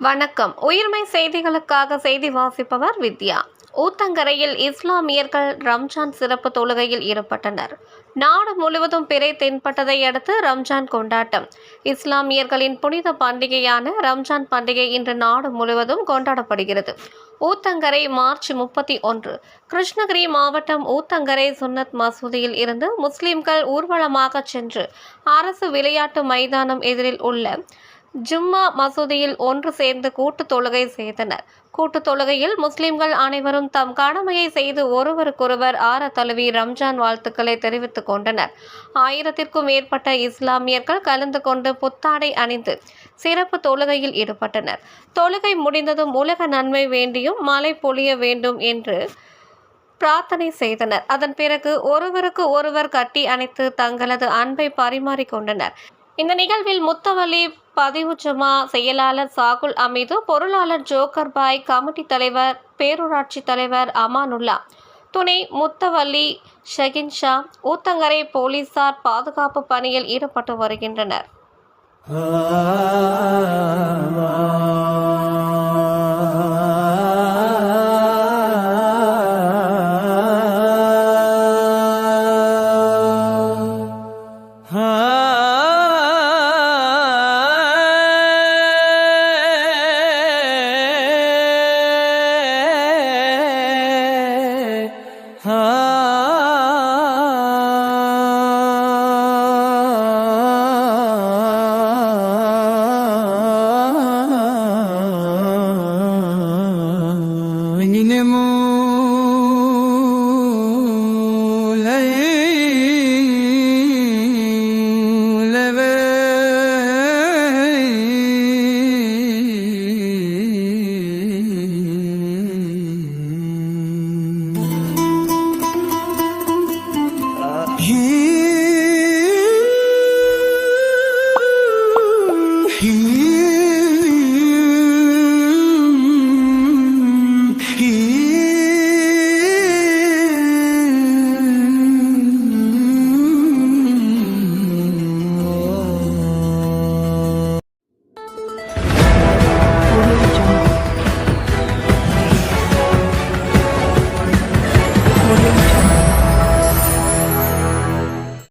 வணக்கம். உயிர்மை செய்திகளுக்காக செய்தி வாசிப்பவர் வித்யா. ஊத்தங்கரையில் இஸ்லாமியர்கள் ரம்ஜான் சிறப்பு தொழுகையில் ஈடுபட்டனர். நாடு முழுவதும் பிறை தென்பட்டதை அடுத்து ரம்ஜான் கொண்டாட்டம். இஸ்லாமியர்களின் புனித பண்டிகையான ரம்ஜான் பண்டிகை இன்று நாடு முழுவதும் கொண்டாடப்படுகிறது. ஊத்தங்கரை மார்ச் 31. கிருஷ்ணகிரி மாவட்டம் ஊத்தங்கரை சுன்னத் மசூதியில் இருந்து முஸ்லிம்கள் ஊர்வலமாக சென்று அரசு விளையாட்டு மைதானம் எதிரில் உள்ள ஜும்மா மசூதியில் ஒன்று சேர்ந்து கூட்டு தொழுகை செய்தனர். கூட்டு தொழுகையில் முஸ்லிம்கள் அனைவரும் தம் கடமையை செய்து ஒருவருக்கொருவர் ஆற தழுவி ரம்ஜான் வாழ்த்துக்களை தெரிவித்துக் கொண்டனர். 1000க்கும் மேற்பட்ட இஸ்லாமியர்கள் கலந்து கொண்டு புத்தாடை அணிந்து சிறப்பு தொழுகையில் ஈடுபட்டனர். தொழுகை முடிந்ததும் உலக நன்மை வேண்டியும் மழை பொழிய வேண்டும் என்று பிரார்த்தனை செய்தனர். அதன் பிறகு ஒருவருக்கு ஒருவர் கட்டி அணைத்து தங்களது அன்பை பரிமாறிக்கொண்டனர். இந்த நிகழ்வில் முத்தவல்லி பதிவு ஜமா செயலாளர் சாகுல் அமீது, பொருளாளர் ஜோக்கர் பாய், கமிட்டி தலைவர் பேரூராட்சி தலைவர் அமானுல்லா, துணை முத்தவல்லி ஷகின் ஷா, ஊத்தங்கரை போலீசார் பாதுகாப்பு பணியில் ஈடுபட்டு வருகின்றனர். He